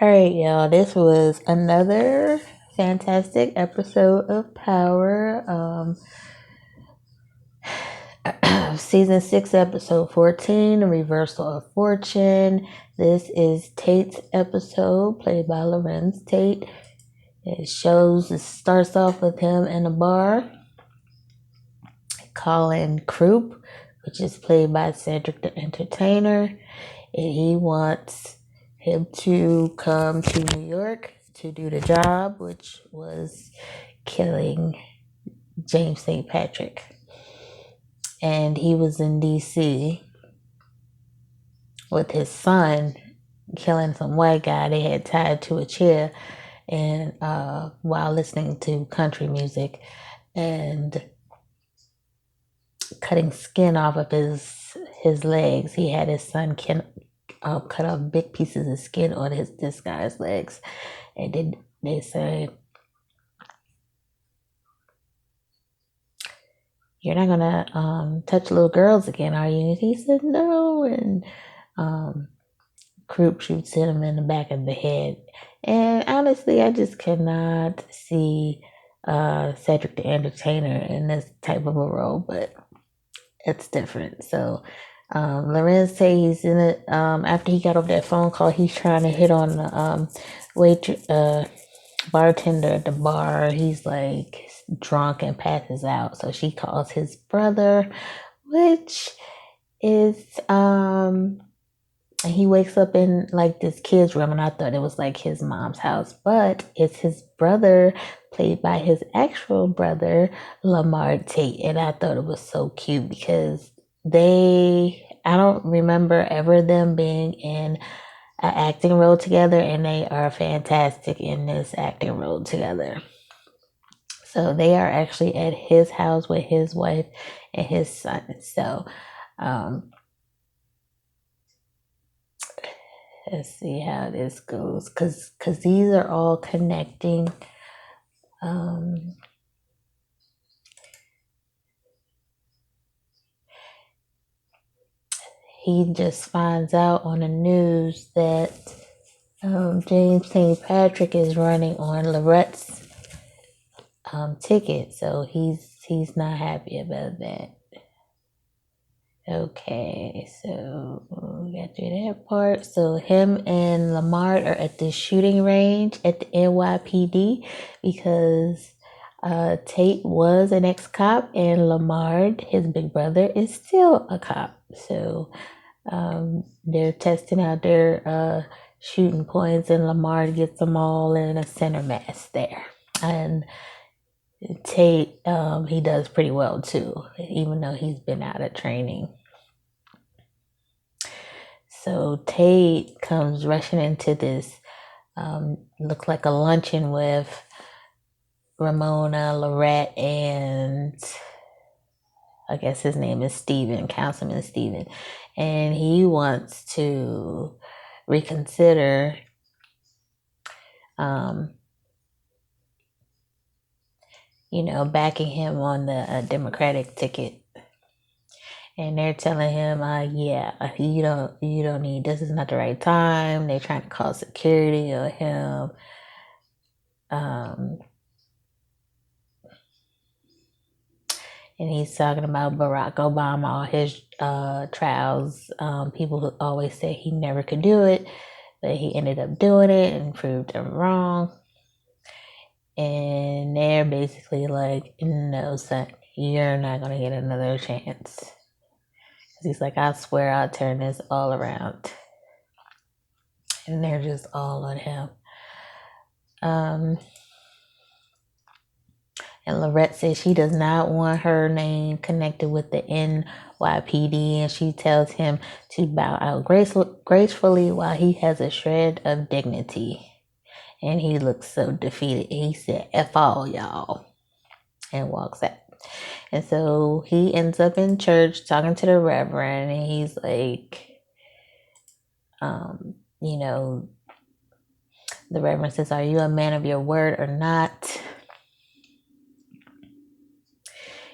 All right, y'all. This was another fantastic episode of Power. Season 6, episode 14, The Reversal of Fortune. This is Tate's episode, played by Lorenz Tate. It starts off with him in a bar, calling Croup, which is played by Cedric the Entertainer, and he wants him to come to New York to do the job, which was killing James St. Patrick. And he was in DC with his son killing some white guy they had tied to a chair, and while listening to country music and cutting skin off of his legs. He had his son cut off big pieces of skin on this guy's legs, and they said, "You're not gonna touch little girls again, are you?" And he said, "No." And Croup shoots him in the back of the head. And honestly, I just cannot see Cedric the Entertainer in this type of a role, but it's different. So Lorenz say he's in it. After he got off that phone call, he's trying to hit on the bartender at the bar. He's like drunk and passes out. So she calls his brother, which is he wakes up in like this kid's room, and I thought it was like his mom's house, but it's his brother, played by his actual brother, Lamar Tate. And I thought it was so cute because I don't remember ever them being in an acting role together, and they are fantastic in this acting role together. So they are actually at his house with his wife and his son. So let's see how this goes, because these are all connecting. He just finds out on the news that James St. Patrick is running on Lorette's ticket, so he's not happy about that. Okay, so we got through that part. So him and Lamar are at the shooting range at the NYPD because Tate was an ex-cop, and Lamar, his big brother, is still a cop. So they're testing out their shooting points, and Lamar gets them all in a center mass there. And Tate, he does pretty well too, even though he's been out of training. So Tate comes rushing into this, look like a luncheon with Ramona, Lorette, and I guess his name is Steven, Councilman Steven. And he wants to reconsider backing him on the Democratic ticket. And they're telling him, you don't need, this is not the right time. They're trying to call security on him. And he's talking about Barack Obama, all his trials. People always say he never could do it, but he ended up doing it and proved them wrong. And they're basically like, no, son, you're not going to get another chance. He's like, I swear I'll turn this all around. And they're just all on him. And Lorette says she does not want her name connected with the NYPD, and she tells him to bow out gracefully while he has a shred of dignity. And he looks so defeated. He said, F all y'all, and walks out. And so he ends up in church talking to the Reverend, and he's like, the Reverend says, are you a man of your word or not?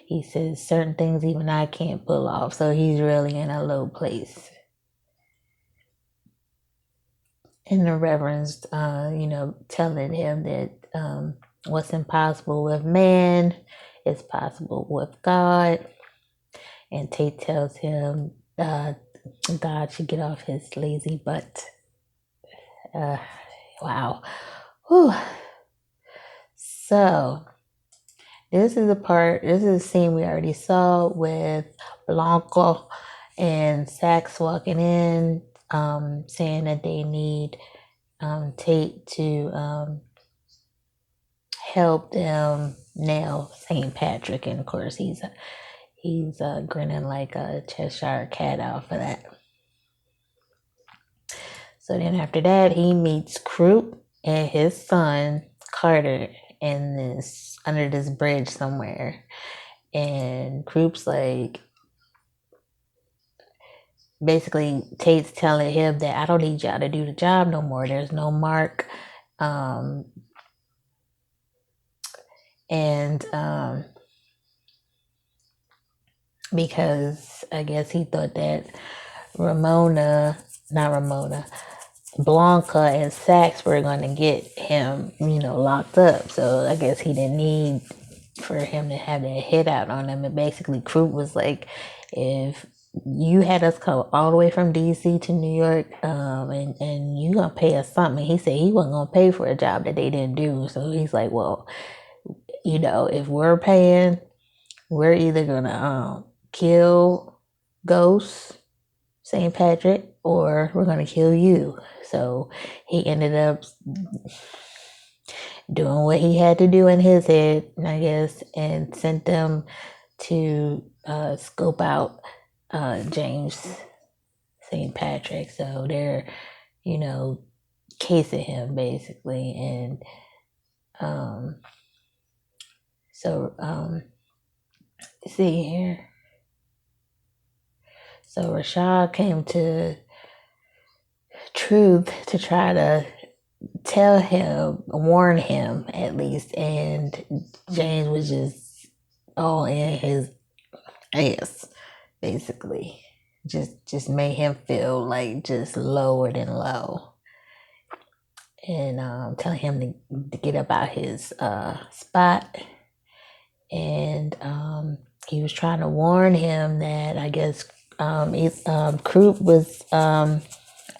He says certain things even I can't pull off. So he's really in a low place. and the reverends, telling him that what's impossible with man is possible with God. And Tate tells him God should get off his lazy butt. Wow. Whew. So this is a scene we already saw with Blanco and Sax walking in, saying that they need Tate to help them nail St. Patrick, and of course he's grinning like a Cheshire cat out for that. So then after that, he meets Croup and his son Carter under this bridge somewhere, and Croup's like, basically Tate's telling him that I don't need y'all to do the job no more. There's no Mark, because I guess he thought that Blanca and Sax were going to get him, locked up. So I guess he didn't need for him to have that hit out on him. And basically, Croup was like, if you had us come all the way from DC to New York, and you gonna pay us something. He said he wasn't gonna pay for a job that they didn't do. So he's like, well, if we're paying, we're either gonna kill Ghost, St. Patrick, or we're gonna kill you. So he ended up doing what he had to do in his head, I guess, and sent them to scope out James St. Patrick. So they're, casing him basically. And see here. So Rashad came to Truth to try to warn him at least, and James was just all in his ass, basically. Just made him feel like just lower than low, and telling him to get up out his spot. And he was trying to warn him that I guess Croup was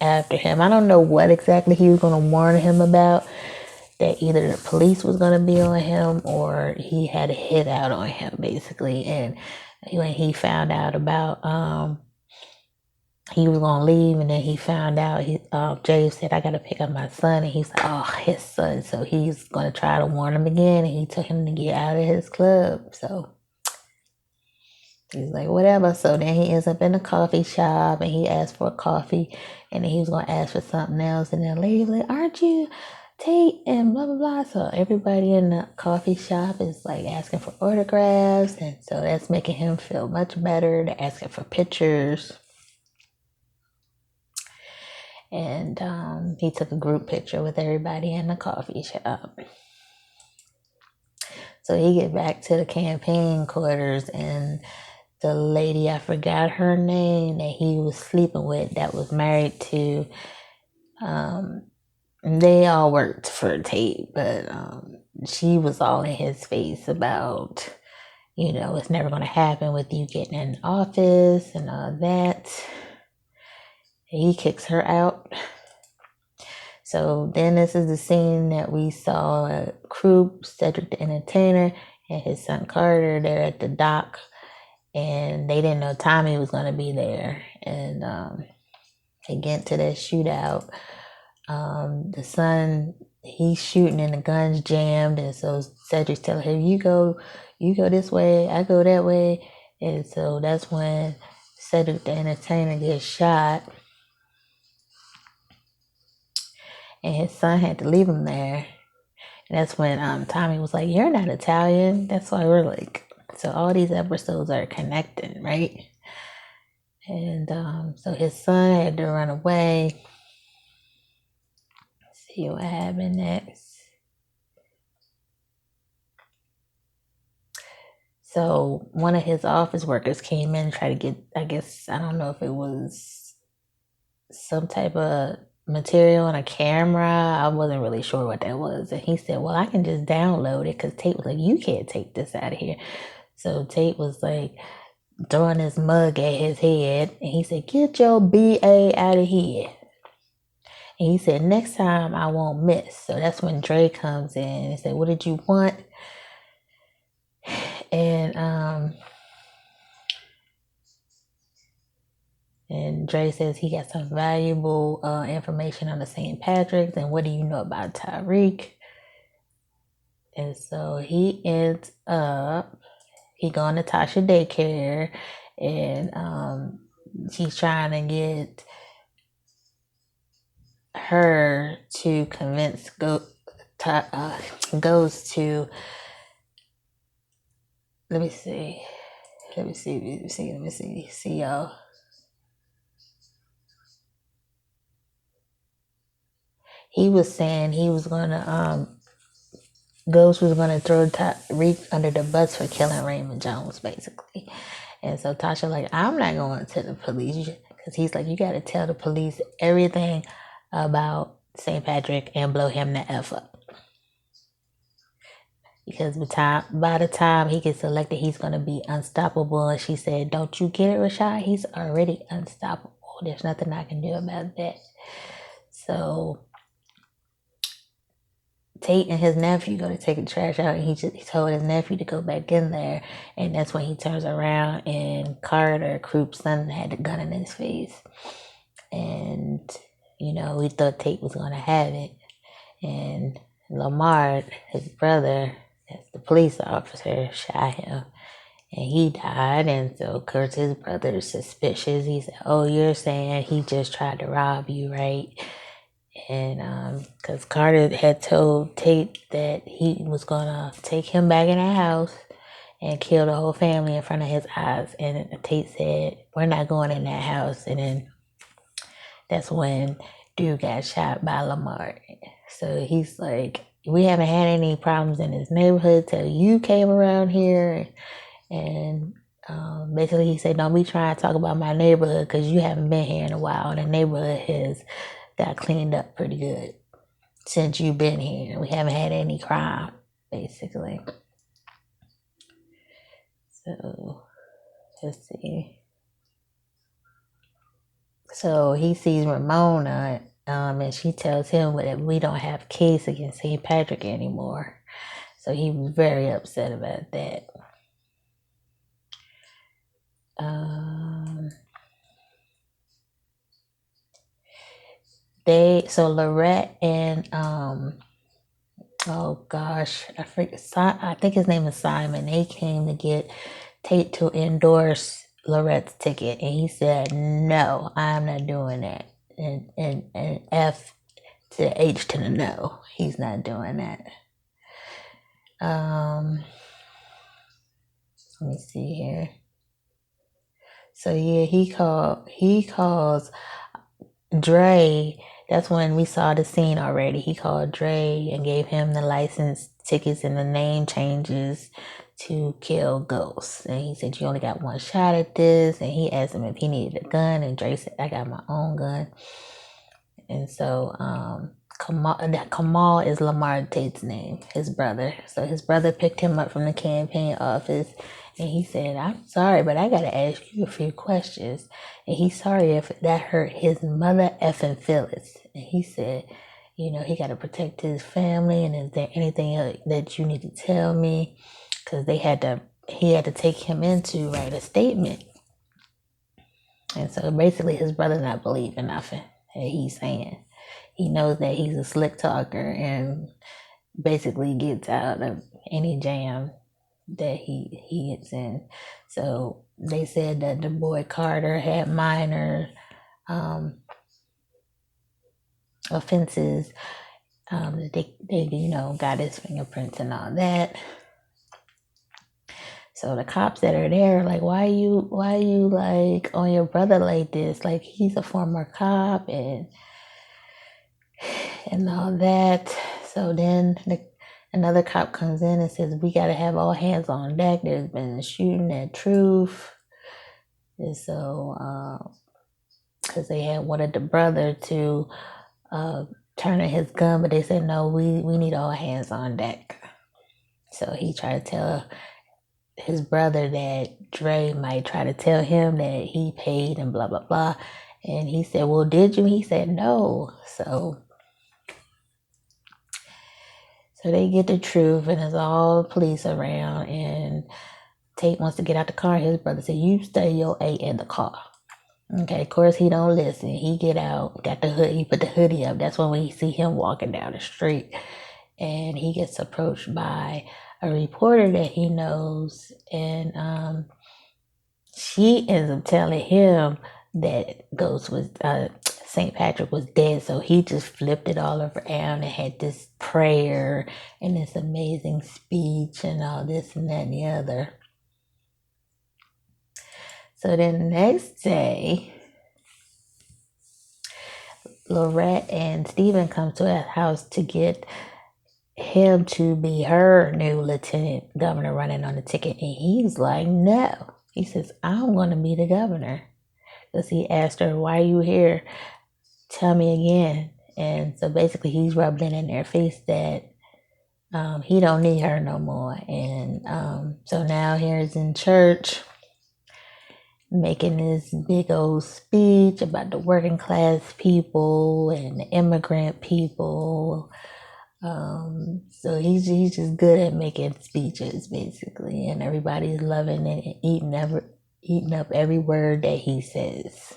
after him. I don't know what exactly he was going to warn him about, that either the police was going to be on him or he had a hit out on him, basically. And when he found out about he was going to leave, and then he found out, James said, I got to pick up my son. And he's like, oh, his son. So he's going to try to warn him again, and he took him to get out of his club. So he's like, whatever. So then he ends up in a coffee shop, and he asked for a coffee, and then he was going to ask for something else. And then the lady was like, aren't you Tate? And blah, blah, blah. So everybody in the coffee shop is like asking for autographs. And so that's making him feel much better. They're asking for pictures. And he took a group picture with everybody in the coffee shop. So he get back to the campaign quarters, and the lady, I forgot her name, that he was sleeping with, that was married to, they all worked for Tate, but she was all in his face about, it's never going to happen with you getting in office and all that. He kicks her out. So then this is the scene that we saw Croup, Cedric the Entertainer, and his son Carter. They're at the dock, and they didn't know Tommy was going to be there. And they get to that shootout. The son, he's shooting and the gun's jammed, and so Cedric's telling him, you go this way, I go that way. And so that's when Cedric the Entertainer gets shot. And his son had to leave him there. And that's when Tommy was like, you're not Italian. That's why we're like, so all these episodes are connected, right? And so his son had to run away. Let's see what happened next. So one of his office workers came in and tried to get, I guess, I don't know if it was some type of material on a camera. I wasn't really sure what that was. And he said, well, I can just download it, because Tate was like, you can't take this out of here. So Tate was like throwing his mug at his head, and he said, get your BA out of here. And he said, next time I won't miss. So that's when Dre comes in and said, what did you want? And Dre says he got some valuable information on the St. Patrick's, and what do you know about Tyreek? And so he ends up, he going to Tasha daycare, and he's trying to get her to convince goes to, let me see y'all. He was saying he was gonna Ghost was gonna throw Tyreek under the bus for killing Raymond Jones, basically. And so Tasha like, I'm not going to the police, because he's like, you got to tell the police everything about St. Patrick and blow him the F up. Because by the time he gets elected, he's going to be unstoppable. And she said, don't you get it, Rashad? He's already unstoppable. There's nothing I can do about that. So Tate and his nephew go to take the trash out, and he told his nephew to go back in there. And that's when he turns around, and Carter, Croup's son, had the gun in his face. And, we thought Tate was going to have it. And Lamar, his brother, that's the police officer, shot him. And he died. And so, of course, his brother is suspicious. He said, oh, you're saying he just tried to rob you, right? And because Carter had told Tate that he was going to take him back in the house and kill the whole family in front of his eyes. And Tate said, we're not going in that house. And then that's when dude got shot by Lamar. So he's like, we haven't had any problems in this neighborhood till you came around here. And basically he said, don't be trying to talk about my neighborhood, because you haven't been here in a while. And the neighborhood has got cleaned up pretty good since you've been here. We haven't had any crime, basically. So let's see. So he sees Ramona, and she tells him that we don't have case against St. Patrick anymore. So he was very upset about that. Lorette and oh gosh, I think his name is Simon. They came to get Tate to endorse Lorette's ticket, and he said, no, I'm not doing that. And F to the H to the no, he's not doing that. Let me see here. So yeah, he calls Dre. That's when we saw the scene already. He called Dre and gave him the license tickets and the name changes to kill Ghost. And he said, you only got one shot at this. And he asked him if he needed a gun. And Dre said, I got my own gun. And so Kamal is Lamar Tate's name, his brother. So his brother picked him up from the campaign office. And he said, I'm sorry, but I got to ask you a few questions. And he's sorry if that hurt his mother effing feelings. And he said, he got to protect his family. And is there anything that you need to tell me? Because he had to take him in to write a statement. And so basically his brother not believing nothing that he's saying. He knows that he's a slick talker and basically gets out of any jam that he gets in. So they said that the boy Carter had minor offenses. They got his fingerprints and all that. So the cops that are there are like, why you like on your brother like this? Like, he's a former cop and all that. So then another cop comes in and says, we got to have all hands on deck. There's been a shooting at Truth. And so, because they had wanted the brother to turning his gun, but they said no, we need all hands on deck. So he tried to tell his brother that Dre might try to tell him that he paid and blah blah blah. And he said, well, did you? He said no. So they get the truth, and there's all police around, and Tate wants to get out the car. His brother said, you stay your A in the car. Okay, of course he don't listen. He get out, got the hood, he put the hoodie up. That's when we see him walking down the street, and he gets approached by a reporter that he knows, and she ends up telling him that Ghost was St. Patrick was dead. So he just flipped it all around and had this prayer and this amazing speech and all this and that and the other. So then the next day, Lorette and Steven come to her house to get him to be her new lieutenant governor running on the ticket. And he's like, no. He says, I'm going to be the governor. Because he asked her, why are you here? Tell me again. And so basically he's rubbing in their face that he don't need her no more. And so now here's in church making this big old speech about the working class people and the immigrant people. So he's just good at making speeches basically, and everybody's loving it and eating up every word that he says.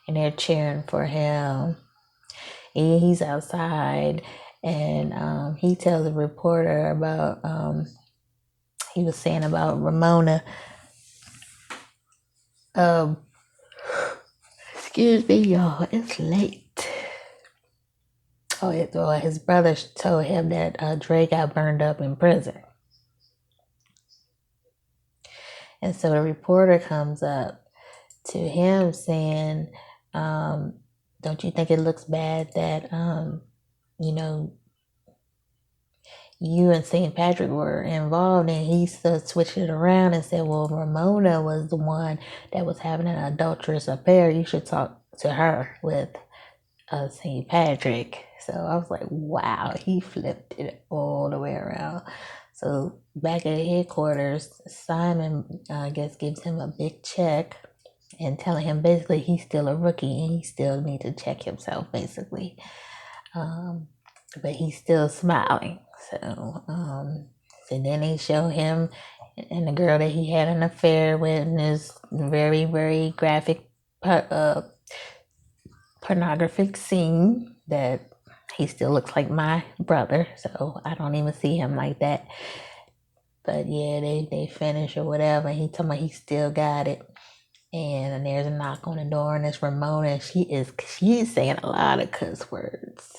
And they're cheering for him. And he's outside, and he tells a reporter about he was saying about Ramona. Excuse me, y'all, it's late. Oh, his brother told him that Dre got burned up in prison. And so the reporter comes up to him saying, don't you think it looks bad that, you and St. Patrick were involved? And he switched it around and said, well, Ramona was the one that was having an adulterous affair. You should talk to her with St. Patrick. So I was like, wow, he flipped it all the way around. So back at headquarters, Simon, I guess, gives him a big check and telling him basically he's still a rookie and he still needs to check himself, basically. But he's still smiling. So then they show him and the girl that he had an affair with in this very, very graphic pornographic scene that he still looks like my brother. So I don't even see him like that. But yeah, they finish or whatever. And he told me he still got it. And there's a knock on the door, and it's Ramona. She's saying a lot of cuss words.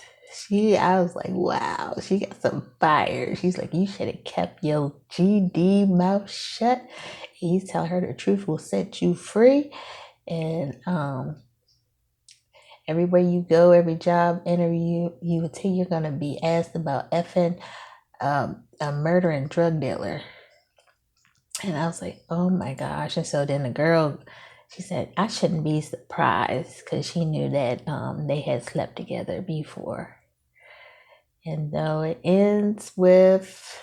I was like, wow, she got some fire. She's like, you should have kept your GD mouth shut. And he's telling her the truth will set you free. And everywhere you go, every job interview you would say, you're gonna be asked about effing a murder and drug dealer. And I was like, oh my gosh. And so then the girl, she said, I shouldn't be surprised, because she knew that they had slept together before. And though it ends with